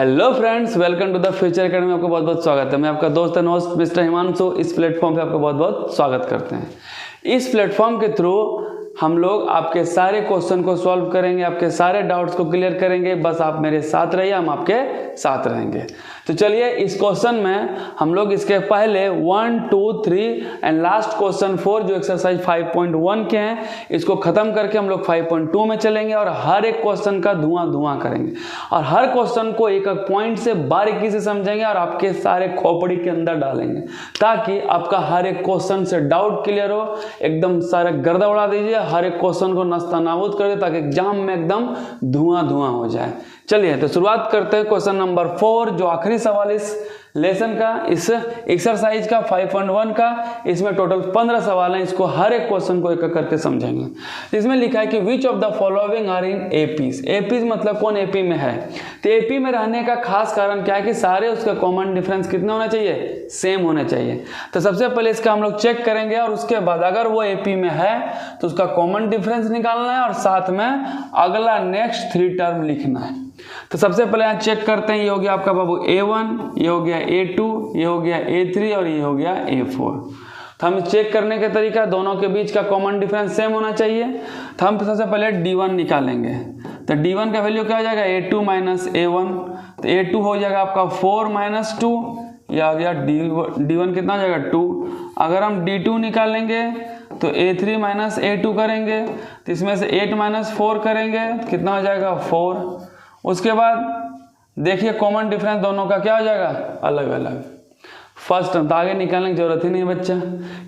Hello friends, welcome to the future academy में आपका बहुत बहुत स्वागत है। मैं आपका दोस्त एंड होस्ट मिस्टर हिमांशु इस प्लेटफॉर्म पे आपका बहुत बहुत स्वागत करते हैं। इस प्लेटफॉर्म के थ्रू हम लोग आपके सारे क्वेश्चन को सॉल्व करेंगे, आपके सारे डाउट्स को क्लियर करेंगे। बस आप मेरे साथ रहिए, हम आपके साथ रहेंगे। तो चलिए इस क्वेश्चन में हम लोग इसके पहले 1, 2, 3 एंड लास्ट क्वेश्चन 4 जो एक्सरसाइज 5.1 के हैं, इसको खत्म करके हम लोग 5.2 में चलेंगे और हर एक क्वेश्चन का धुआं करेंगे और हर क्वेश्चन को एक एक पॉइंट से बारीकी से समझेंगे और आपके सारे खोपड़ी के अंदर डालेंगे ताकि आपका हर एक क्वेश्चन से डाउट क्लियर हो। एकदम सारे गर्दा उड़ा दीजिए, हर एक क्वेश्चन को नस्ता नाबूद कर दे ताकि एग्जाम में एकदम धुआं हो जाए। चलिए तो शुरुआत करते हैं क्वेश्चन नंबर 4 जो आखिरी सवाल इस लेसन का, इस एक्सरसाइज का 5.1 का। इसमें टोटल 15 सवाल हैं। इसको हर एक क्वेश्चन को एक एक करके समझेंगे। इसमें लिखा है कि which of the following are in APs. APs मतलब कौन एपी में है। तो एपी में रहने का खास कारण क्या है कि सारे उसका कॉमन डिफरेंस कितने होने चाहिए, सेम होने चाहिए। तो सबसे पहले इसका हम लोग चेक करेंगे और उसके बाद अगर वो एपी में है तो उसका कॉमन डिफरेंस निकालना है और साथ में अगला नेक्स्ट 3 टर्म लिखना है। तो सबसे पहले यहाँ चेक करते हैं। ये हो गया आपका बाबू A1, ये हो गया A2, ये हो गया A3 और ये हो गया A4। तो हम चेक करने के तरीका, दोनों के बीच का कॉमन डिफरेंस सेम होना चाहिए। तो हम सबसे पहले D1 निकालेंगे। तो D1 का वैल्यू क्या हो जाएगा, A2 माइनस A1। तो A2 हो जाएगा आपका 4 माइनस 2, यह आ गया D1 कितना हो जाएगा 2। अगर हम D2 निकालेंगे तो A3 माइनस A2 करेंगे, तो इसमें से 8 माइनस 4 करेंगे, कितना हो जाएगा 4। उसके बाद देखिए कॉमन डिफरेंस दोनों का क्या हो जाएगा, अलग अलग। फर्स्ट तो आगे निकालने की जरूरत ही नहीं बच्चा,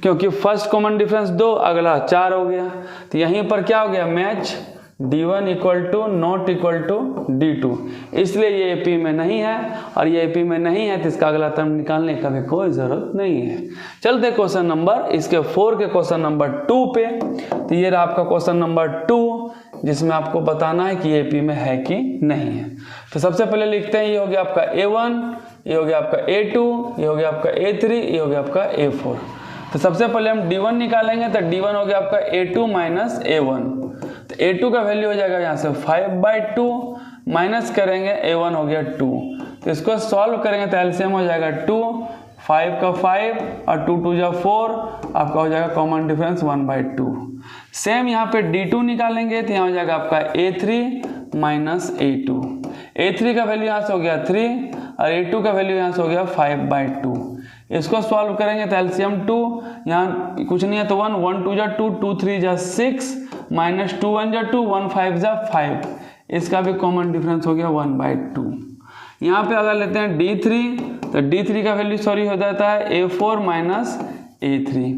क्योंकि फर्स्ट कॉमन डिफरेंस 2, अगला 4 हो गया। तो यहीं पर क्या हो गया, match D1 equal to not equal to D2। इसलिए ये एपी में नहीं है और ये एपी में नहीं है, तो इसका अगला टर्म निकालने का भी कोई ज़रूरत नहीं है। चलते क्वेश्चन नंबर इसके 4 के क्वेश्चन नंबर 2 पे। तो ये रहा आपका क्वेश्चन नंबर 2 जिसमें आपको बताना है कि ये एपी में है कि नहीं है। तो सबसे पहले लिखते हैं, ये हो गया आपका A1, ये हो गया आपका A2, ये हो गया आपका A3, ये हो गया आपका A4। तो सबसे पहले हम D1 निकालेंगे। तो D1 हो गया आपका A2 माइनस A1। तो A2 का वैल्यू हो जाएगा यहाँ से 5/2 माइनस करेंगे A1 हो गया 2। तो इसको सॉल्व करेंगे तो एलसीएम हो जाएगा 2, 5 का 5 और 2 2 जा 4, आपका हो जाएगा कॉमन डिफरेंस 1/2। सेम यहाँ पे D2 निकालेंगे तो यहाँ हो जाएगा आपका A3 माइनस A2। A3 का वैल्यू यहाँ से हो गया 3 और A2 का वैल्यू यहाँ से हो गया 5/2। इसको सॉल्व करेंगे तो एलसीएम 2, यहाँ कुछ नहीं है तो 1, 1 2 जा 2, 2 3 जा 6 माइनस 2 1 जा 2, 1 5 जा 5। इसका भी कॉमन डिफरेंस हो गया 1/2। यहाँ पे अगर लेते हैं D3 तो D3 का वैल्यू हो जाता है A4 माइनस A3।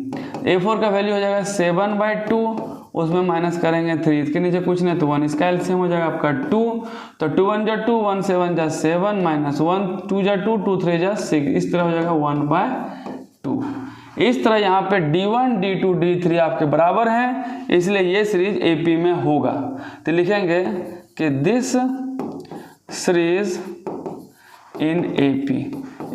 A4 का वैल्यू हो जाएगा 7/2, उसमें माइनस करेंगे 3, इसके नीचे कुछ नहीं तो 1, इसका एलसीएम हो जाएगा आपका 2। तो 2 1 जा 2, 1 7 जा 7 माइनस 1 2 जा 2, 2 3 जा 6, इस तरह हो जाएगा 1/2। इस तरह यहाँ पे D1 D2 D3 आपके बराबर हैं, इसलिए ये सीरीज AP में होगा। तो लिखेंगे कि दिस सीरीज इन AP,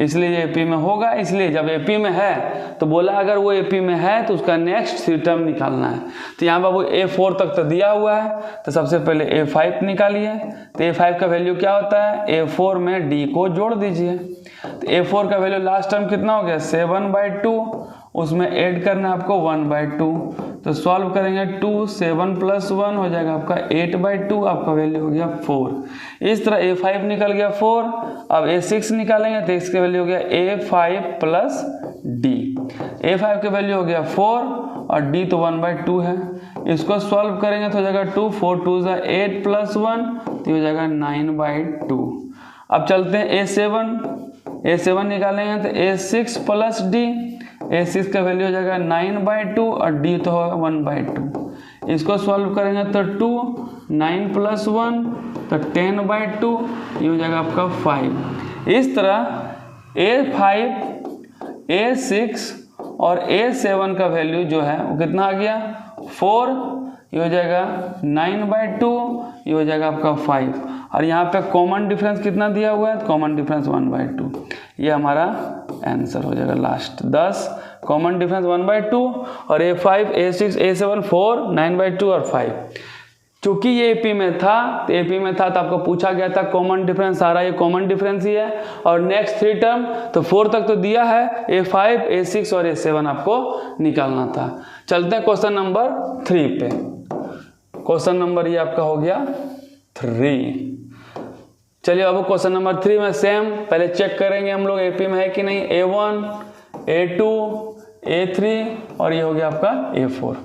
इसलिए ये AP में होगा। इसलिए जब AP में है तो बोला अगर वो AP में है तो उसका नेक्स्ट 3 टर्म निकालना है। तो यहाँ बाबू A4 तक तो दिया हुआ है, तो सबसे पहले A5 निकालिए। तो A5 का वैल्यू क्या होता है, A4 में D को जोड़ दीजिए। तो A4 का वैल्यू लास्ट टर्म कितना हो गया 7/2, उसमें ऐड करना है आपको 1/2। तो सॉल्व करेंगे 2 7 + 1 हो जाएगा आपका 8/2, आपका वैल्यू हो गया 4। इस तरह A5 निकल गया 4। अब A6 निकालेंगे तो इसका वैल्यू हो गया A5 + D। A5 का वैल्यू हो गया 4 और D तो 1/2 है। इसको सॉल्व करेंगे तो हो जाएगा 2 4 2 जा 8 + 1 तो हो जाएगा 9/2। अब चलते हैं A7 निकालेंगे तो A6 + D। A6 का वैल्यू हो जाएगा 9/2 और D तो होगा 1/2। इसको सॉल्व करेंगे तो 2 9 + 1 तो 10/2, ये हो जाएगा आपका 5। इस तरह A5 A6 और A7 का वैल्यू जो है वो कितना आ गया 4, ये हो जाएगा 9/2, ये हो जाएगा आपका 5। और यहाँ पे कॉमन डिफरेंस कितना दिया हुआ है, कॉमन डिफरेंस 1/2। ये हमारा आंसर हो जाएगा लास्ट 10, कॉमन डिफरेंस 1/2 और A5 A6 A7 4 9/2 और 5। चूंकि ये एपी में था, तो एपी में था तो आपको पूछा गया था कॉमन डिफरेंस आ रहा है, ये कॉमन डिफरेंस ही है। और नेक्स्ट 3 टर्म तो 4 तक तो दिया है, A5 A6 और A7 आपको निकालना था। चलते हैं क्वेश्चन नंबर 3 पे। क्वेश्चन नंबर ये आपका हो गया 3। चलिए अब क्वेश्चन नंबर 3 में सेम पहले चेक करेंगे हम लोग एपी में है कि नहीं। A1 A2 A3 और ये हो गया आपका A4।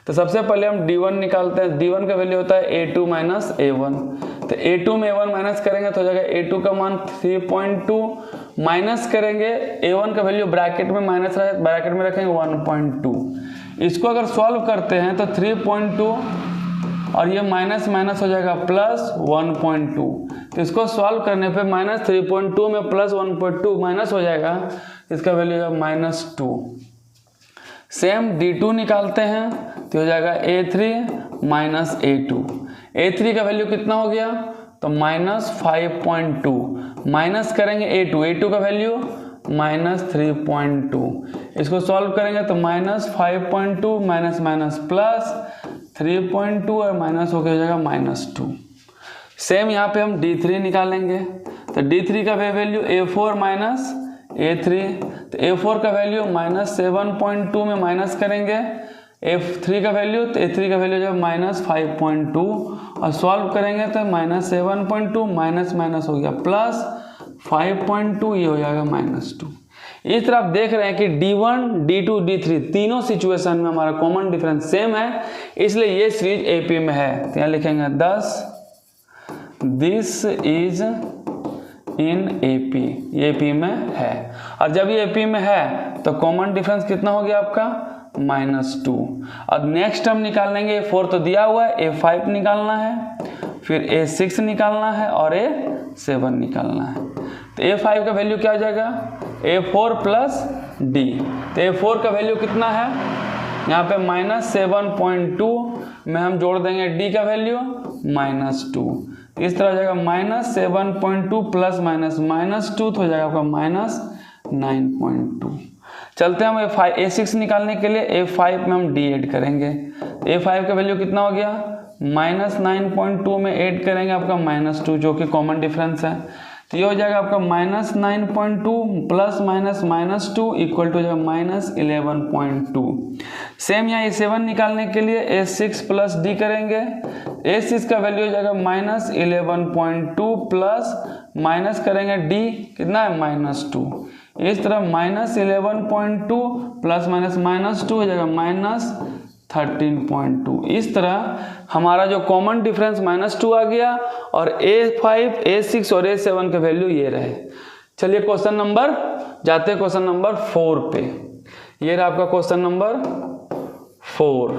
तो सबसे पहले हम D1 निकालते हैं। D1 का वैल्यू होता है A2 माइनस A1। तो A2 में A1 माइनस करेंगे तो हो जाएगा A2 का मान 3.2 माइनस करेंगे A1 का वैल्यू ब्रैकेट में माइनस रहे, ब्रैकेट में रखेंगे 1.2। इसको अगर सॉल्व करते हैं तो 3.2 और ये माइनस माइनस हो जाएगा प्लस 1.2। तो इसको सॉल्व करने पे माइनस 3.2 में प्लस 1.2 माइनस हो जाएगा, इसका वैल्यू है -2। सेम D2 निकालते हैं तो हो जाएगा A3 माइनस A2। A3 का वैल्यू कितना हो गया तो -5.2 माइनस करेंगे A2 का वैल्यू -3.2। इसको सॉल्व करेंगे तो -5.2 माइनस माइनस प्लस 3.2 और माइनस हो जाएगा -2। सेम यहाँ पे हम D3 निकालेंगे तो D3 का वैल्यू A4 माइनस A3। तो A4 का वैल्यू -7.2 में माइनस करेंगे A3 का वैल्यू, तो A3 का वैल्यू जो -5.2 और सॉल्व करेंगे तो -7.2 माइनस माइनस हो गया प्लस 5.2, ये हो जाएगा -2। इस तरह आप देख रहे हैं कि D1 D2 D3 तीनों सिचुएशन में हमारा कॉमन डिफरेंस सेम है, इसलिए ये सीरीज एपी में है। तो यहाँ लिखेंगे 10 दिस इज इन एपी, ये एपी में है। और जब ये एपी में है तो कॉमन डिफरेंस कितना हो गया आपका -2। अब नेक्स्ट हम निकाल लेंगे A4 तो दिया हुआ है, A5 निकालना है, फिर A6 निकालना है और A7 निकालना है। तो A5 का वैल्यू क्या हो जाएगा A4 प्लस D। तो A4 का वैल्यू कितना है यहाँ पे -7.2 में हम जोड़ देंगे D का वैल्यू -2। इस तरह हो जाएगा -7.2 प्लस माइनस -2 तो हो जाएगा आपका -9.2। चलते हैं हम A6 निकालने के लिए A5 में हम D ऐड करेंगे। A5 का वैल्यू कितना हो गया -9.2 में ऐड करेंगे आपका -2 जो कि कॉमन डिफरेंस है। तो ये हो जाएगा आपका -9.2 प्लस माइनस -2 इक्वल टू हो जाएगा -11.2। सेम यहाँ A7 निकालने के लिए A6 प्लस D करेंगे। A6 का वैल्यू हो जाएगा -11.2 प्लस माइनस करेंगे D कितना है -2। इस तरह -11.2 प्लस माइनस -2 हो जाएगा -13.2। इस तरह हमारा जो कॉमन डिफरेंस -2 आ गया और A5 A6 और A7 का वैल्यू ये रहे। चलिए क्वेश्चन नंबर जाते हैं क्वेश्चन नंबर 4 पे। ये रहा आपका क्वेश्चन नंबर 4।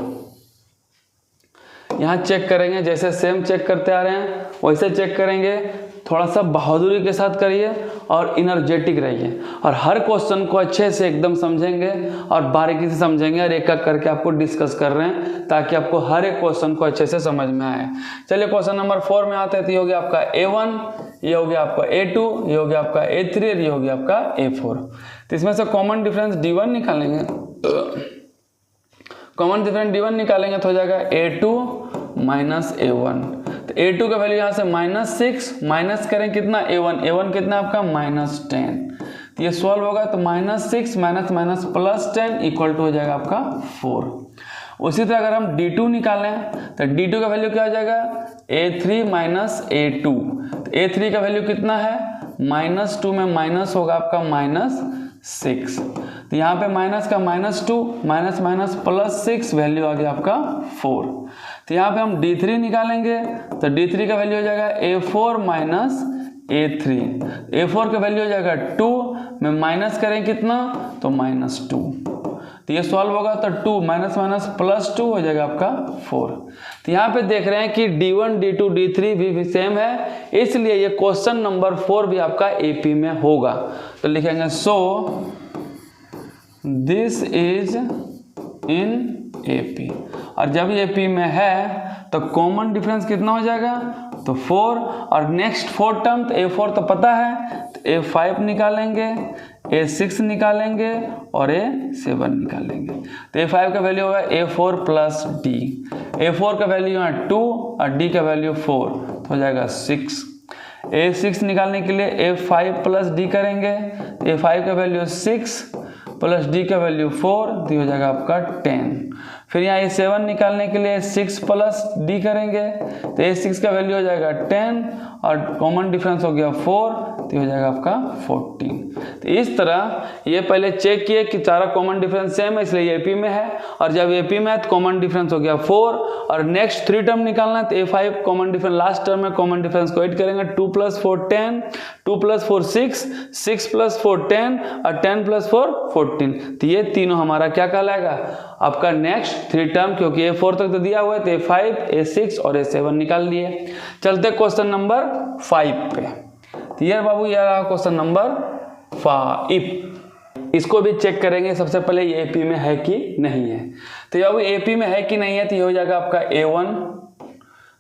यहाँ चेक करेंगे, जैसे सेम चेक करते आ रहे हैं वैसे चेक करेंगे। थोड़ा सा बहादुरी के साथ करिए और इनर्जेटिक रहिए और हर क्वेश्चन को अच्छे से एकदम समझेंगे और बारीकी से समझेंगे और एक एक करके आपको डिस्कस कर रहे हैं ताकि आपको हर एक क्वेश्चन को अच्छे से समझ में आए। चलिए क्वेश्चन नंबर 4 में आते हैं। तो ये हो गया आपका A1, ये हो गया आपका A2, ये हो गया आपका A3 और ये हो गया आपका A4। तो इसमें से कॉमन डिफरेंस D1 निकालेंगे। कॉमन डिफरेंस D1 निकालेंगे तो हो जाएगा A2 माइनस A1। तो A2 का वैल्यू यहाँ से -6 माइनस करें कितना A1 कितना आपका -10। तो ये सॉल्व होगा तो -6 minus minus plus 10 equal to हो जाएगा आपका 4। उसी तरह अगर हम D2 निकालें तो D2 का वैल्यू क्या हो जाएगा A3 माइनस A2। तो A3 का वैल्यू कितना है -2 में माइनस होगा आपका -6। तो यहाँ पे माइनस का -2 माइनस माइनस प्लस 6 वैल्यू आ गया आपका 4। तो यहाँ पे हम D3 निकालेंगे तो D3 का वैल्यू हो जाएगा A4 माइनस A3। A4 का वैल्यू हो जाएगा 2 में माइनस करें कितना तो -2। तो ये सॉल्व होगा तो 2 माइनस माइनस प्लस 2 हो जाएगा आपका 4। तो यहाँ पे देख रहे हैं कि D1 D2 D3 भी सेम है, इसलिए ये क्वेश्चन नंबर 4 भी आपका AP में होगा। तो लिखेंगे so this is in AP। और जब ये AP में है तो कॉमन डिफरेंस कितना हो जाएगा तो 4 और नेक्स्ट 4 टर्म तो A4 तो पता है तो A5 निकालेंगे। A6 निकालेंगे और A7 निकालेंगे। तो A5 का वैल्यू होगा A4 प्लस D। A4 का वैल्यू है 2 और D का वैल्यू 4, तो हो जाएगा 6। A6 निकालने के लिए A5 प्लस D करेंगे। A5 का वैल्यू 6 प्लस D का वैल्यू 4, तो हो जाएगा आपका 10। फिर यहाँ A7 निकालने के लिए 6 प्लस D करेंगे, तो A6 का वैल्यू हो जाएगा 10 और कॉमन डिफरेंस हो गया 4, तो हो जाएगा आपका 14। तो इस तरह ये पहले चेक किए कि सारा कॉमन डिफरेंस सेम है, इसलिए AP में है, और जब AP में है तो कॉमन डिफरेंस हो गया 4, और नेक्स्ट 3 टर्म निकालना है तो A5 common difference last term में कॉमन डिफरेंस को ऐड करेंगे। 2 + 4 10, 2 + 4 6, 6 + 4 10 और 10 + 4 14। तो ये तीनों हमारा क्या कहलाएगा, आपका नेक्स्ट 3 टर्म, क्योंकि A4 तक तो दिया हुआ है, तो A5, A6 और A7 निकाल लिए। चलते क्वेश्चन नंबर 5 पे। तो ये बाबू ये रहा क्वेश्चन नंबर 5। इसको भी चेक करेंगे सबसे पहले ये AP में है कि नहीं है। तो बाबू AP में है कि नहीं है, तो ये हो जाएगा आपका A1,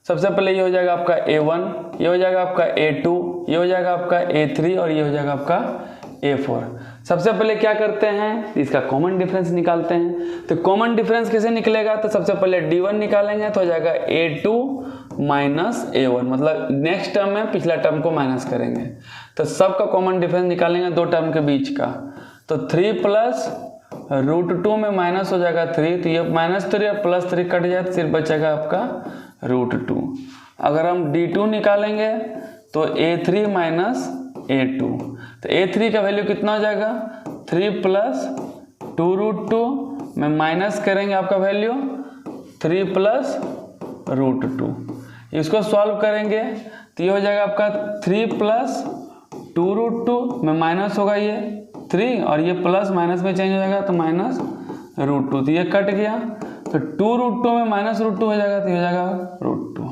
सबसे पहले ये हो जाएगा आपका A1, ये हो जाएगा आपका A2, ये हो जाएगा आपका A3 और ये हो जाएगा आपका A4। सबसे पहले क्या करते हैं, इसका कॉमन डिफरेंस निकालते हैं। तो कॉमन डिफरेंस कैसे निकलेगा, तो सबसे पहले D1 निकालेंगे तो हो जाएगा A2 माइनस A1, मतलब नेक्स्ट टर्म में पिछला टर्म को माइनस करेंगे। तो सबका कॉमन डिफरेंस निकालेंगे दो टर्म के बीच का, तो 3 प्लस √2 में माइनस हो जाएगा 3, तो ये -3 और +3 कट जाए तो सिर्फ बचेगा आपका √2। अगर हम D2 निकालेंगे तो A3 माइनस A2, तो A3 का वैल्यू कितना हो जाएगा, 3 प्लस 2√2 में माइनस करेंगे आपका वैल्यू 3 प्लस √2। इसको सॉल्व करेंगे तो ये हो जाएगा आपका 3 प्लस 2√2 में माइनस होगा ये 3 और ये प्लस माइनस में चेंज हो जाएगा तो माइनस √2, तो ये कट गया। तो 2√2 में माइनस √2 हो जाएगा तो ये हो जाएगा √2।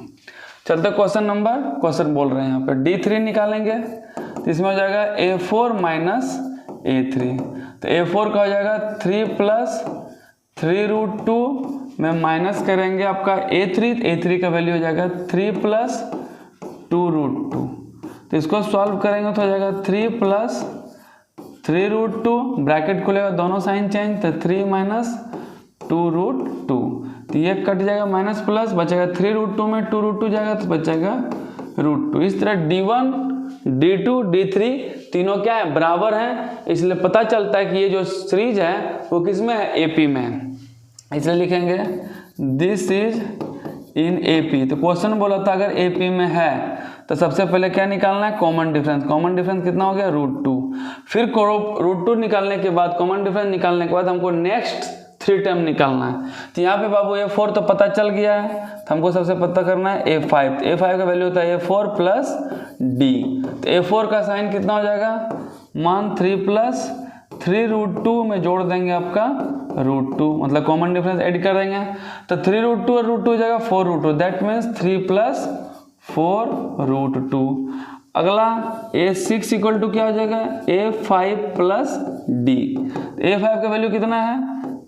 चलते क्वेश्चन बोल रहे हैं यहाँ पे D3 निकालेंगे, तो इसमें हो जाएगा A4 माइनस A3। तो A4 का हो जाएगा 3 प्लस 3√2 में माइनस करेंगे आपका A3 का वैल्यू हो जाएगा 3 प्लस 2√2। तो इसको सॉल्व करेंगे तो हो जाएगा 3 प्लस 3√2, ब्रैकेट खुलेगा दोनों साइन चेंज, तो 3 माइनस 2√2, तो ये कट जाएगा माइनस प्लस, बचेगा 3√2 में 2√2 जाएगा तो बचेगा √2। इस तरह D1, D2, D3 तीनों क्या है, बराबर हैं, इसलिए पता चलता है कि ये जो सीरीज है वो किस में है, AP में है। इसलिए लिखेंगे दिस इज इन AP। तो क्वेश्चन बोला था अगर AP में है तो सबसे पहले क्या निकालना है, कॉमन डिफरेंस। कॉमन डिफरेंस कितना हो गया, √2। फिर √2 निकालने के बाद, कॉमन डिफरेंस निकालने के बाद हमको नेक्स्ट 3 टर्म निकालना है। तो यहाँ पे बाबू A4 तो पता चल गया है, तो हमको सबसे पता करना है A5। तो A5 का वैल्यू होता है A4 प्लस D। तो A4 का साइन कितना हो जाएगा, मान 3 प्लस 3√2 में जोड़ देंगे आपका √2, मतलब कॉमन डिफरेंस ऐड कर देंगे, तो 3√2 और √2 हो जाएगा 4√2, दैट मीन्स 3 प्लस 4√2। अगला A6 इक्वल टू क्या हो जाएगा, A5 प्लस D। A5 का वैल्यू कितना है,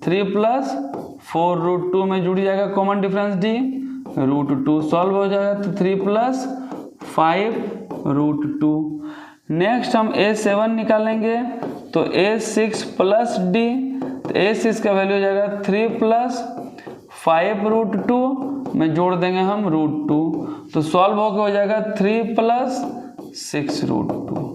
3 प्लस 4√2 में जुड़ जाएगा कॉमन डिफरेंस D, √2 सॉल्व हो जाएगा तो 3 प्लस 5√2। नेक्स्ट हम A7 निकालेंगे तो A6 प्लस D, तो A6 का वैल्यू हो जाएगा 3 प्लस 5√2 में जोड़ देंगे हम √2, तो सॉल्व होकर हो जाएगा 3 प्लस 6√2।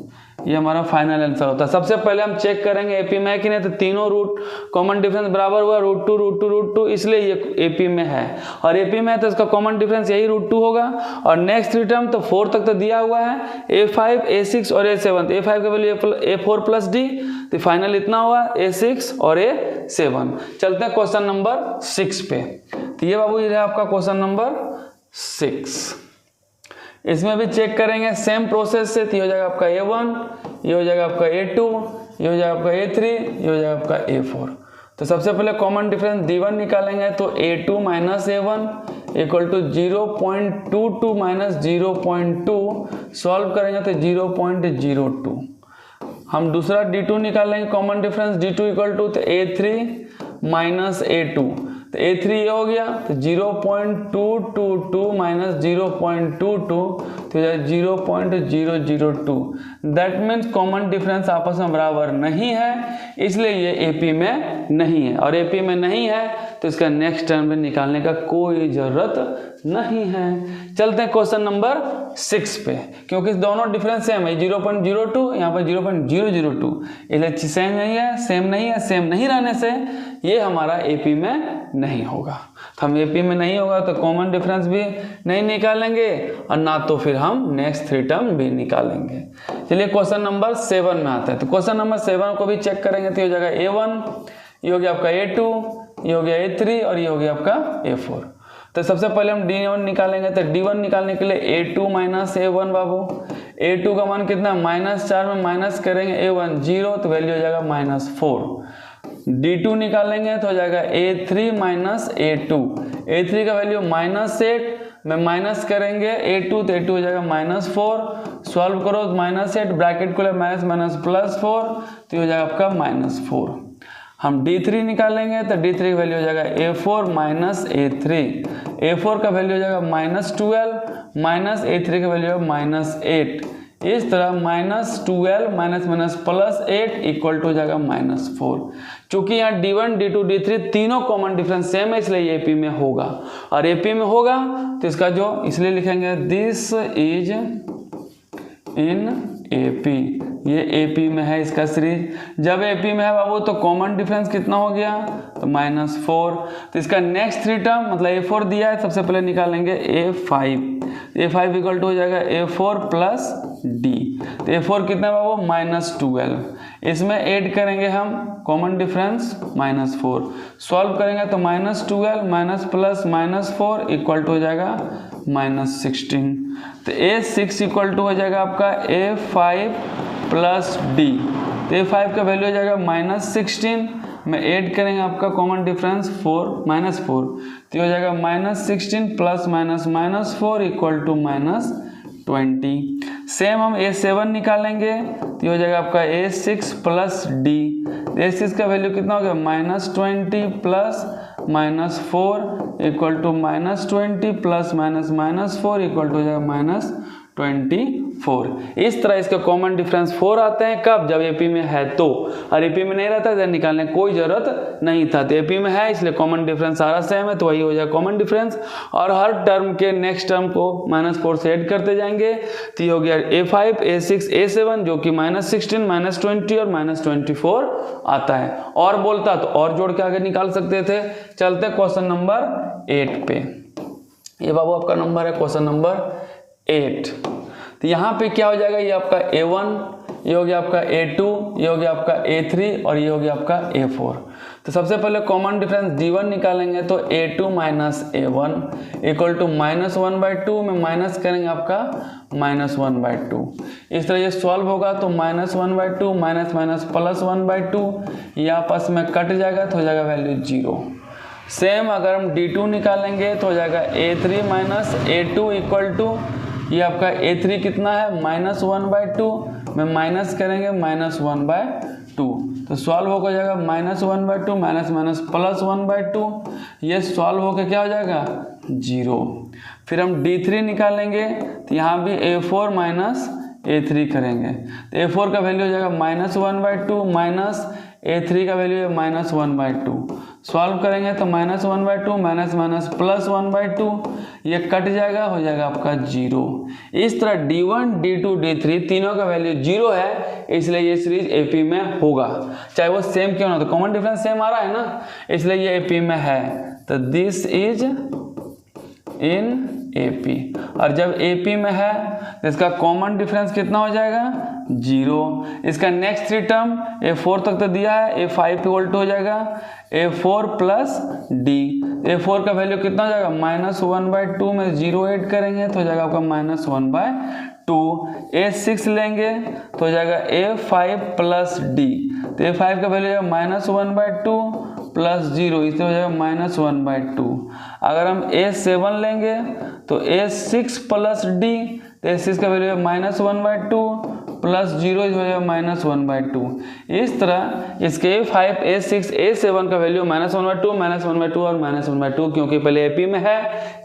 ये हमारा फाइनल आंसर होता है। सबसे पहले हम चेक करेंगे AP में है कि नहीं, तो तीनों रूट कॉमन डिफरेंस बराबर हुआ √2, इसलिए ये AP में है, और AP में है तो इसका कॉमन डिफरेंस यही √2 होगा। और नेक्स्ट 3 टर्म तो 4 तक तो दिया हुआ है, A5, A6 और A7। तो A5 का वैल्यू A4 प्लस D, तो फाइनल इतना हुआ A6 और A7। चलते हैं क्वेश्चन नंबर 6 पे। तो ये बाबू ये आपका क्वेश्चन नंबर 6। इसमें भी चेक करेंगे सेम प्रोसेस से, तो ये हो जाएगा आपका A1, ये हो जाएगा आपका A2, ये हो जाएगा आपका A3, ये हो जाएगा आपका A4। तो सबसे पहले कॉमन डिफरेंस D1 निकालेंगे तो A2 minus A1 equal to 0.22 minus 0.2, solve करेंगे तो 0.02। हम दूसरा D2 निकालेंगे common difference D2 equal to तो A3 माइनस A2, तो A3 ये हो गया, तो 0.222 माइनस 0.22 तो 0.002। दैट मीन्स कॉमन डिफरेंस आपस में बराबर नहीं है, इसलिए ये AP में नहीं है। और AP में नहीं है तो इसका नेक्स्ट टर्म में निकालने का कोई ज़रूरत नहीं है। चलते हैं क्वेश्चन नंबर 6 पे, क्योंकि दोनों डिफरेंस सेम है, 0.02 यहाँ पर 0.002, इसलिए सेम नहीं है, सेम नहीं है, सेम नहीं रहने से ये हमारा AP में नहीं होगा। तो हम AP में नहीं होगा तो कॉमन डिफरेंस भी नहीं निकालेंगे और ना तो फिर हम नेक्स्ट 3 टर्म भी निकालेंगे। चलिए क्वेश्चन नंबर 7 में आता है। तो क्वेश्चन नंबर 7 को भी चेक करेंगे तो ये हो जाएगा A1, ये हो गया आपका A2, ये हो गया A3 और ये हो गया आपका A4। तो सबसे पहले हम D1 निकालेंगे। तो D1 निकालने के लिए A2 माइनस A1 बाबू, A2 का मान कितना, -4 में माइनस करेंगे A1 0 तो वैल्यू हो जाएगा -4। D2 निकालेंगे तो हो जाएगा A3 माइनस A2, A3 का वैल्यू -8 में माइनस करेंगे A2 तो A2 हो जाएगा -4। सॉल्व करो तो -8 ब्रैकेट को ले माइनस +4 तो हो जाएगा आपका -4। हम D3 निकालेंगे तो D3 की वैल्यू हो जाएगा A4 माइनस A3, A4 का वैल्यू हो जाएगा -12 माइनस A3 का वैल्यू है -8। इस तरह -12 माइनस +8 इक्वल टू हो जाएगा -4। चूंकि यहाँ D1, D2, D3 तीनों कॉमन डिफरेंस सेम है इसलिए ये AP में होगा। और AP में होगा तो इसका जो इसलिए लिखेंगे दिस इज इन AP, ये AP में है इसका सीरीज। जब AP में है बाबू तो कॉमन डिफरेंस कितना हो गया, तो -4। तो इसका नेक्स्ट 3 टर्म मतलब A4 दिया है, सबसे पहले निकालेंगे A5 इक्वल टू हो जाएगा A4 प्लस D। तो A4 कितना है बाबू, -12। इसमें ऐड करेंगे हम कॉमन डिफरेंस -4, सॉल्व करेंगे तो -12 माइनस प्लस -4 इक्वल टू हो जाएगा -16। तो A6 इक्वल टू हो जाएगा आपका A5 प्लस D। तो A5 का वैल्यू हो जाएगा -16 में ऐड करेंगे आपका कॉमन डिफरेंस -4 तो हो जाएगा -16 प्लस -4 इक्वल टू -20। सेम हम A7 निकालेंगे तो हो जाएगा आपका A6 प्लस D। A6 का वैल्यू कितना हो गया, -20 plus -4 equal to -20 plus -4 equal to हो जाएगा -24। इस तरह इसका कॉमन डिफरेंस 4 आते हैं, कब, जब AP में है तो। और AP में नहीं रहता तो निकालने की कोई ज़रूरत नहीं था। तो AP में है इसलिए कॉमन डिफरेंस सारा सेम है तो वही हो जाएगा कॉमन डिफरेंस। और हर टर्म के नेक्स्ट टर्म को -4 से ऐड करते जाएंगे तो ये हो गया A5, A6, A7 जो कि -16, -20 और -24 आता है। और बोलता तो और जोड़ के आगे निकाल सकते थे। चलते क्वेश्चन नंबर 8 पे। ये बाबू आपका नंबर है क्वेश्चन नंबर 8। तो यहाँ पे क्या हो जाएगा, ये आपका A1, ये हो गया आपका A2, ये हो गया आपका A3 और ये हो गया आपका A4। तो सबसे पहले कॉमन डिफरेंस D1 निकालेंगे तो A2 minus A1 equal to -1/2 में माइनस करेंगे आपका -1/2। इस तरह ये सॉल्व होगा तो -1/2 माइनस +1/2 ये आपस में कट जाएगा तो हो जाएगा वैल्यू 0। सेम अगर हम D2 निकालेंगे तो हो जाएगा A3 minus A2 equal to ये आपका A3 कितना है -1/2 में माइनस करेंगे -1/2 तो सॉल्व हो जाएगा -1/2 माइनस +1/2 ये सॉल्व होकर क्या हो जाएगा 0। फिर हम D3 निकालेंगे तो यहाँ भी A4 माइनस A3 करेंगे तो A4 का वैल्यू हो जाएगा -1/2 माइनस A3 का वैल्यू है -1/2। सॉल्व करेंगे तो -1/2 माइनस +1/2 ये कट जाएगा हो जाएगा आपका 0। इस तरह D1, D2, D3 तीनों का वैल्यू 0 है इसलिए ये सीरीज AP में होगा, चाहे वो सेम क्यों ना, तो कॉमन डिफरेंस सेम आ रहा है ना इसलिए ये AP में है। तो दिस इज इन AP। और जब AP में है तो इसका कॉमन डिफरेंस कितना हो जाएगा 0। इसका नेक्स्ट 3 टर्म A4 तक तो दिया है, A5 इक्वल टू हो जाएगा A4 प्लस D। A4 का वैल्यू कितना हो जाएगा -1/2 में 0 ऐड करेंगे तो हो जाएगा आपका -1/2। A6 लेंगे तो हो जाएगा A5 प्लस D। तो A5 का वैल्यू है -1/2 प्लस 0 इससे हो जाएगा -1/2। अगर हम A7 लेंगे तो A6 प्लस D तो A6 का वैल्यू है -1/2 प्लस 0 हो जाएगा -1/2। इस तरह इसके A5, A6, A7 का वैल्यू -1/2, -1/2 और -1/2, क्योंकि पहले AP में है,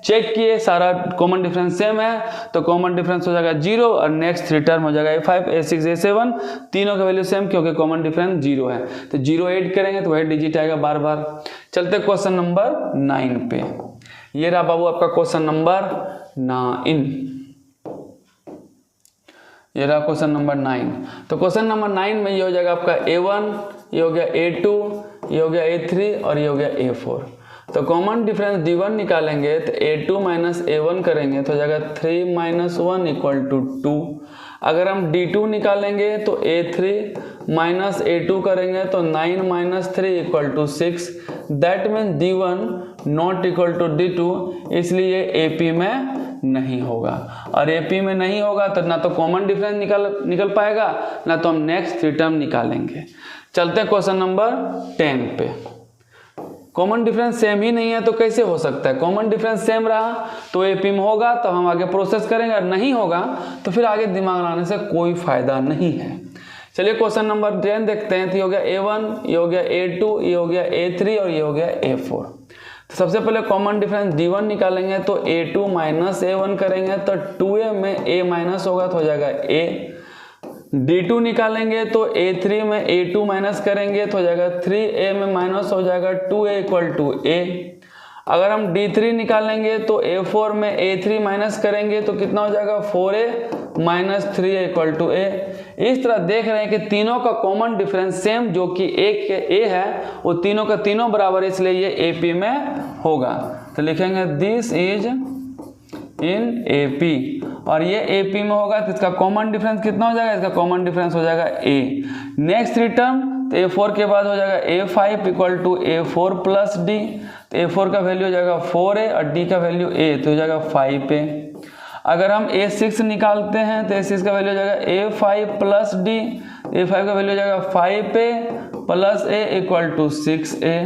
चेक किए सारा कॉमन डिफरेंस सेम है, तो कॉमन डिफरेंस हो जाएगा 0 और नेक्स्ट 3 टर्म हो जाएगा A5, A6, A7, तीनों का वैल्यू सेम क्योंकि कॉमन डिफरेंस 0 है, तो 0 ऐड करेंगे तो वही डिजिट आएगा बार बार। चलते क्वेश्चन नंबर 9 पे। ये रहा बाबू आपका क्वेश्चन नंबर 9। ये रहा क्वेश्चन नंबर 9। तो क्वेश्चन नंबर 9 में ये हो जाएगा आपका A1, ये हो गया A2, ये हो गया A3 और ये हो गया A4। तो कॉमन डिफरेंस D1 निकालेंगे तो A2 माइनस A1 करेंगे तो हो जाएगा 3 - 1 = 2। अगर हम D2 निकालेंगे तो A3 माइनस A2 करेंगे तो 9 - 3 = 6। That means D1 not equal to D2, इसलिए AP में नहीं होगा। और AP में नहीं होगा तो ना तो कॉमन डिफरेंस निकल पाएगा, ना तो हम नेक्स्ट 3 टर्म निकालेंगे। चलते हैं क्वेश्चन नंबर 10 पे। कॉमन डिफरेंस सेम ही नहीं है तो कैसे हो सकता है? कॉमन डिफरेंस सेम रहा तो AP में होगा तो हम आगे प्रोसेस करेंगे, और नहीं होगा तो फिर आगे दिमाग लगाने से कोई फायदा नहीं है। चलिए क्वेश्चन नंबर 10 देखते हैं। तो ये हो गया A1, ये हो गया A2, ये हो गया A3 और ये हो गया A4। तो सबसे पहले कॉमन डिफरेंस D1 निकालेंगे तो A2 माइनस A1 करेंगे तो 2A में A माइनस होगा तो हो जाएगा A। D2 निकालेंगे तो A3 में A2 माइनस करेंगे तो हो जाएगा 3A में माइनस हो जाएगा 2A = A। अगर हम D3 निकालेंगे तो A4 में A3 माइनस करेंगे तो कितना हो जाएगा 4A - 3A = A। इस तरह देख रहे हैं कि तीनों का कॉमन डिफरेंस सेम, जो कि A है वो तीनों का तीनों बराबर है, इसलिए ये AP में होगा। तो लिखेंगे दिस इज इन AP, और ये AP में होगा तो इसका कॉमन डिफरेंस कितना हो जाएगा? इसका कॉमन डिफरेंस हो जाएगा A। नेक्स्ट 3 टर्म तो A4 के बाद हो जाएगा A5 = A4 + D। तो A4 का वैल्यू हो जाएगा 4A और D का वैल्यू A, तो हो जाएगा 5A। अगर हम A6 निकालते हैं तो A6 का वैल्यू हो जाएगा A5 + D। A5 का वैल्यू हो जाएगा 5A + A = 6A।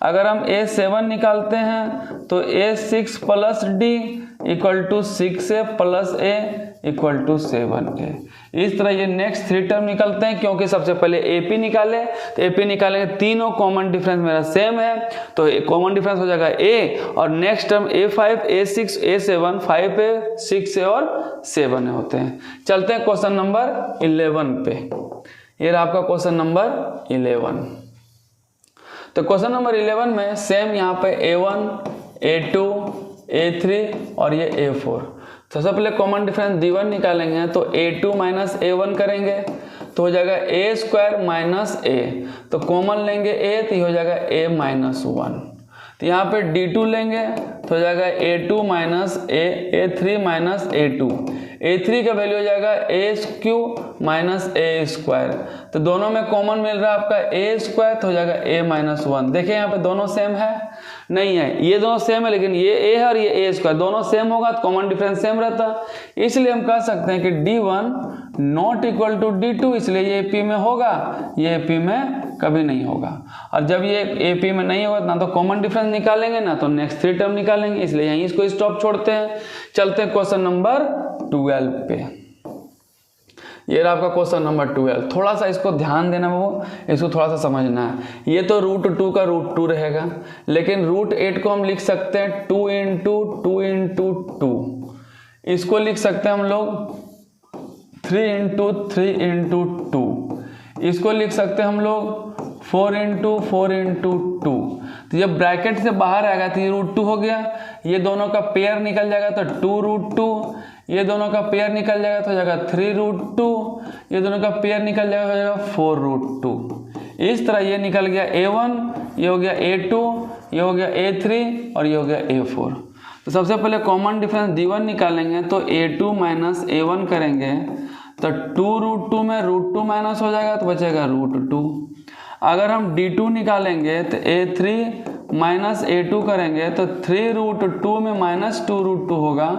अगर हम A7 निकालते हैं तो A6 + D = 6A + A = 7A। इस तरह ये नेक्स्ट 3 टर्म निकलते हैं, क्योंकि सबसे पहले AP निकाले तो AP निकालेंगे तीनों कॉमन डिफरेंस मेरा सेम है तो कॉमन डिफरेंस हो जाएगा A, और next term A5, A6, A7, 5A, 6A और 7A होते हैं। चलते हैं क्वेश्चन नंबर 11 पे। ये रहा आपका क्वेश्चन नंबर 11। तो क्वेश्चन नंबर 11 में सेम यहाँ पे A1, A2, A3 और ये A4। तो सबसे पहले कॉमन डिफरेंस D1 निकालेंगे तो A2 माइनस A1 करेंगे तो हो जाएगा A² - A। तो कॉमन लेंगे A तो हो जाएगा A - 1। तो यहाँ पे D2 लेंगे तो हो जाएगा A2 - A, A3 - A2। A3 का वैल्यू हो जाएगा A³ - A²। तो दोनों में कॉमन मिल रहा है आपका A² तो हो जाएगा A - 1। देखिए यहाँ पे दोनों सेम है, नहीं है, ये दोनों सेम है, लेकिन ये A है और ये A², दोनों सेम होगा तो कॉमन डिफरेंस सेम रहता। इसलिए हम कह सकते हैं कि D1 not equal to D2, इसलिए ये AP में होगा, ये AP में कभी नहीं होगा। और जब ये AP में नहीं होगा ना तो कॉमन डिफरेंस निकालेंगे ना तो नेक्स्ट 3 टर्म निकालेंगे, इसलिए यहीं इसको स्टॉप छोड़ते हैं। चलते हैं क्वेश्चन नंबर 12 पे। ये रहा आपका क्वेश्चन नंबर 12। थोड़ा सा इसको ध्यान देना वो, इसको थोड़ा सा समझना है। ये तो √2 का √2 रहेगा, लेकिन √8 को हम लिख सकते हैं 2 × 2 × 2। इसको लिख सकते हैं हम लोग 3 × 3 × 2। इसको लिख सकते हैं हम लोग 4 × 4 × 2। तो जब ब्रैकेट से बाहर आएगा तो ये √2 हो गया, ये दोनों का पेयर निकल जाएगा तो 2√2, ये दोनों का पेयर निकल जाएगा तो हो जाएगा 3√2, ये दोनों का पेयर निकल जाएगा हो जाएगा 4√2। इस तरह ये निकल गया A1, ये हो गया A2, ये हो गया A3 और ये हो गया A4। तो सबसे पहले कॉमन डिफरेंस D1 निकालेंगे तो A2 - A1 करेंगे तो 2√2 में √2 माइनस हो जाएगा तो बचेगा √2। अगर हम D2 निकालेंगे तो A3 - A2 करेंगे तो 3√2 में -2√2 होगा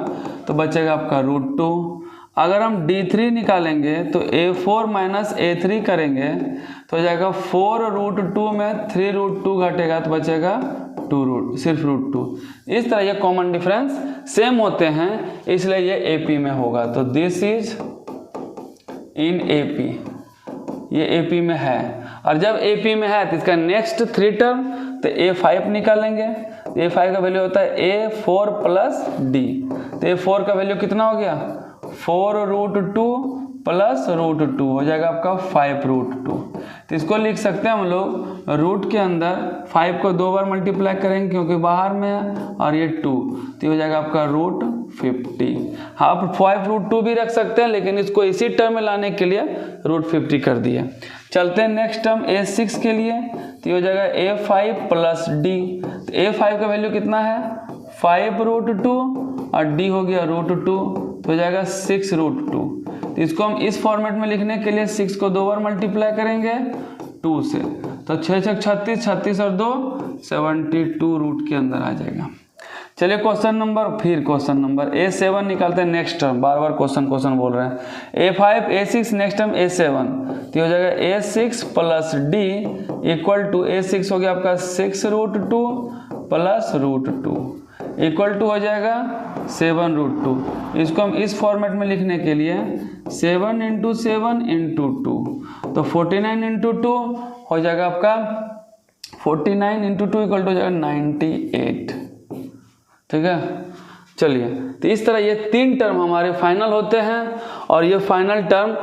तो बचेगा आपका √2। अगर हम D3 निकालेंगे तो A4 - A3 करेंगे तो हो जाएगा 4√2 में 3√2 घटेगा तो बचेगा सिर्फ √2। इस तरह ये कॉमन डिफरेंस सेम होते हैं, इसलिए ये AP में होगा। तो दिस इज इन AP, ये AP में है। और जब AP में है तो इसका नेक्स्ट 3 टर्म तो A5 निकालेंगे। A5 का वैल्यू होता है A4 प्लस D। तो A4 का वैल्यू कितना हो गया 4√2 प्लस √2 हो जाएगा आपका 5√2। तो इसको लिख सकते हैं हम लोग रूट के अंदर 5 को 2 बार मल्टीप्लाई करेंगे क्योंकि बाहर में है, और ये 2 तो हो जाएगा आपका √50। हाँ, आप 5√2 भी रख सकते हैं, लेकिन इसको इसी टर्म में लाने के लिए √50 कर दिए। चलते हैं नेक्स्ट टर्म A6 के लिए। तो हो जाएगा A5 प्लस D। तो A5 का वैल्यू कितना है 5√2 और D हो गया √2 तो हो जाएगा 6√2। तो इसको हम इस फॉर्मेट में लिखने के लिए 6 को 2 बार मल्टीप्लाई करेंगे 2 से, तो 6 6 36, 36 और 2 72 रूट के अंदर आ जाएगा। चलिए क्वेश्चन नंबर A7 निकालते हैं नेक्स्ट टर्म। बार बार क्वेश्चन बोल रहे हैं। A5 A6 next term A7 तो हो जाएगा A6 plus D equal to A6 हो गया आपका 6√2 प्लस √2 इक्वल टू हो जाएगा 7√2। इसको हम इस फॉर्मेट में लिखने के लिए 7 × 7 × 2 तो 49 × 2 हो जाएगा आपका 49 × 2 इक्वल टू हो जाएगा 98। ठीक है, चलिए तो इस तरह ये 3 टर्म हमारे फाइनल होते हैं। और ये फाइनल टर्म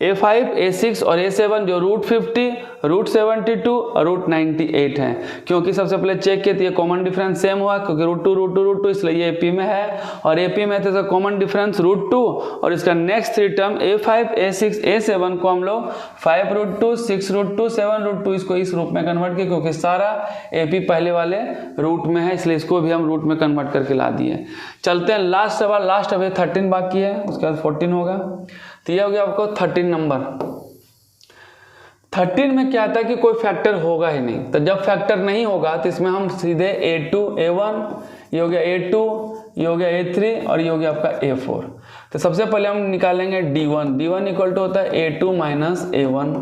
A5 A6 और A7 जो √50 √72 और √98 हैं, क्योंकि सबसे पहले चेक किए तो ये कॉमन डिफरेंस सेम हुआ क्योंकि √2 इसलिए ये AP में है, और AP में तो इसका कॉमन डिफरेंस √2 और इसका next 3 term A5 A6 A7 को हम लोग 5√2 6√2 7√2 इसको इस रूप में कन्वर्ट किए क्योंकि सारा AP पहले वाले रूट में है, इसलिए इसको भी हम रूट में कन्वर्ट करके ला दिए। चलते हैं लास्ट सवाल। लास्ट अभी 13 बाकी है, उसके बाद 14 होगा। तो ये हो गया आपको 13 नंबर। 13 में क्या आता है कि कोई फैक्टर होगा ही नहीं, तो जब फैक्टर नहीं होगा तो इसमें हम सीधे A2 A1 ये हो गया A2 ये हो गया A3 और ये हो गया आपका A4। तो सबसे पहले हम निकालेंगे D1 इक्वल टू होता है A2 माइनस A1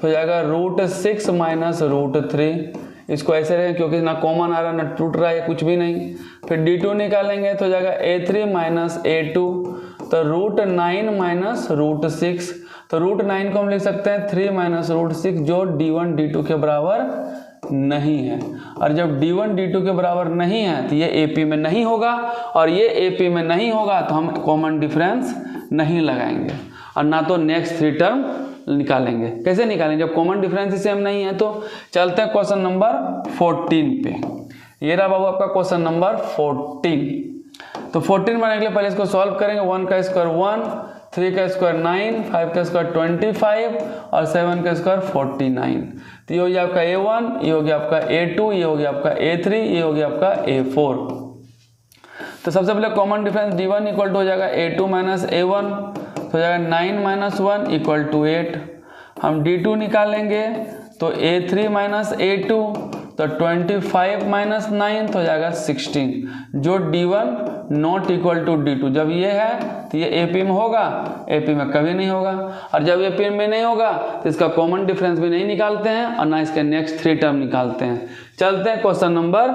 हो जाएगा √6 माइनस √3। इसको ऐसे रहें क्योंकि ना कॉमन आ रहा ना टूट रहा है कुछ भी नहीं। फिर D2 निकालेंगे तो हो जाएगा A3 माइनस A2 तो √9 माइनस √6 तो √9 को हम लिख सकते हैं 3 माइनस √6 जो D1 D2 के बराबर नहीं है। और जब D1 D2 के बराबर नहीं है तो ये AP में नहीं होगा, और ये AP में नहीं होगा तो हम कॉमन डिफरेंस नहीं लगाएंगे और ना तो नेक्स्ट 3 टर्म निकालेंगे। कैसे निकालेंगे जब कॉमन डिफरेंस ही सेम नहीं है। तो चलते हैं क्वेश्चन नंबर 14 पे। ये रहा बाबू आपका क्वेश्चन नंबर 14। तो 14 बनाने के लिए पहले इसको सॉल्व करेंगे। 1 का स्क्वायर 1, 3 का स्क्वायर 9, 5 का स्क्वायर 25 और 7 का स्क्वायर 49। तो ये हो गया आपका A1 ये हो गया आपका A2 ये हो गया आपका A3 ये हो गया आपका A4। तो सबसे पहले common difference D1 equal to हो जाएगा A2 माइनस A1 तो हो जाएगा 9 माइनस 1 इक्वल टू 8। हम D2 निकालेंगे तो A3 माइनस A2 तो 25 माइनस 9 तो हो जाएगा 16 जो D1 not equal to D2। जब ये है तो ये AP में होगा, AP में कभी नहीं होगा, और जब AP में नहीं होगा तो इसका कॉमन डिफरेंस भी नहीं निकालते हैं और ना इसके नेक्स्ट 3 टर्म निकालते हैं। चलते हैं क्वेश्चन नंबर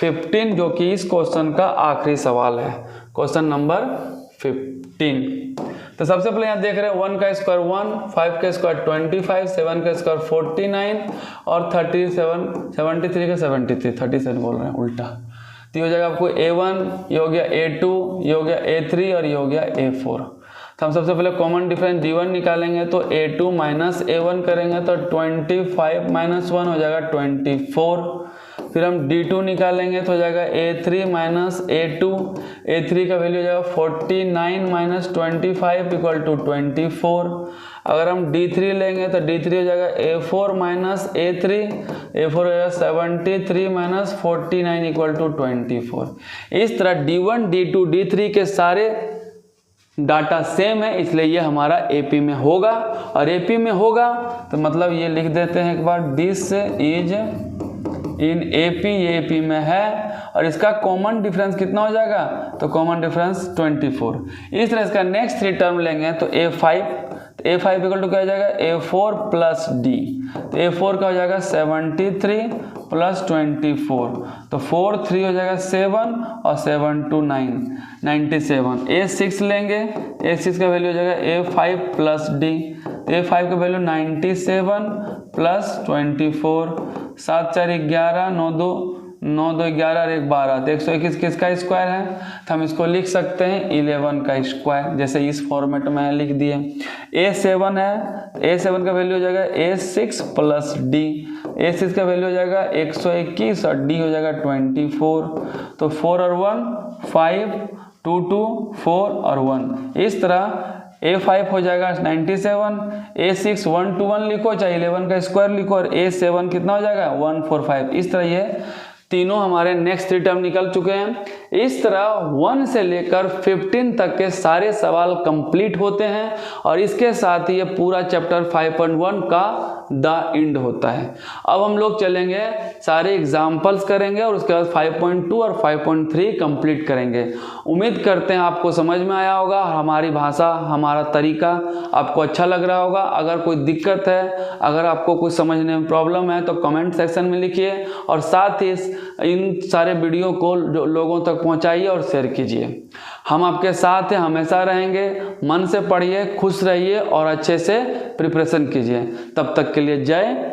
15 जो कि इस क्वेश्चन का आखिरी सवाल है। Question number 15। तो सबसे पहले यहाँ देख रहे हैं 1 का स्क्वायर 1, 5 का स्क्वायर 25, 7 का स्क्वायर 49 और 73 का 37 बोल रहे हैं उल्टा। तो ये हो जाएगा आपको A1 ये हो गया A2 ये हो गया A3 और ये हो गया A4। तो हम सबसे पहले कॉमन डिफरेंस D1 निकालेंगे तो A2 माइनस A1 करेंगे तो 25 माइनस 1 हो जाएगा 24। फिर हम D2 निकालेंगे तो हो जाएगा A3 माइनस A2, A3 का वैल्यू हो जाएगा 49 माइनस 25 इक्वल टू 24। अगर हम D3 लेंगे तो D3 हो जाएगा A4 माइनस A3, A4 हो जाएगा 73 माइनस 49 इक्वल टू 24। इस तरह D1 D2 D3 के सारे डाटा सेम है, इसलिए ये हमारा AP में होगा। और AP में होगा तो मतलब ये लिख देते हैं एक बार, दिस इज इन AP, ये AP में है और इसका कॉमन डिफरेंस कितना हो जाएगा तो कॉमन डिफरेंस 24। इस तरह इसका नेक्स्ट 3 टर्म लेंगे तो A5 तो A5 इक्वल टू क्या हो जाएगा A4 प्लस डी। तो A4 का हो जाएगा 73 प्लस 24, तो 4 3 हो जाएगा 7 और 7 2 9 97। A6 लेंगे, A6 का वैल्यू हो जाएगा A5 प्लस डी। A5 का वैल्यू 97 प्लस 24, 7 4 11, 9 2 11 और 1 12, तो 121 किसका स्क्वायर है, तो हम इसको लिख सकते हैं 11 का स्क्वायर, जैसे इस फॉर्मेट में लिख दिए। A7 है, A7 का वैल्यू हो जाएगा A6 प्लस डी। A6 का वैल्यू हो जाएगा 121 और डी हो जाएगा 24, तो 4 और 1 5, 2 2 4 और 1। इस तरह A5 हो जाएगा 97, A6 1 2 1 लिखो, चाहे 11 का स्क्वायर लिखो, और A7 कितना हो जाएगा 145। इस तरह ये तीनों हमारे नेक्स्ट 3 टर्म निकल चुके हैं। इस तरह 1 से लेकर 15 तक के सारे सवाल कंप्लीट होते हैं और इसके साथ ही ये पूरा चैप्टर 5.1 का द एंड होता है। अब हम लोग चलेंगे, सारे एग्जाम्पल्स करेंगे और उसके बाद 5.2 और 5.3 कंप्लीट करेंगे। उम्मीद करते हैं आपको समझ में आया होगा, हमारी भाषा, हमारा तरीका आपको अच्छा लग रहा होगा। अगर कोई दिक्कत है, अगर आपको कुछ समझने में प्रॉब्लम है तो कमेंट सेक्शन में लिखिए और साथ ही इन सारे वीडियो को लोगों तक पहुंचाइए और शेयर कीजिए। हम आपके साथ हैं, हमेशा रहेंगे। मन से पढ़िए, खुश रहिए और अच्छे से प्रिपरेशन कीजिए। तब तक के लिए जय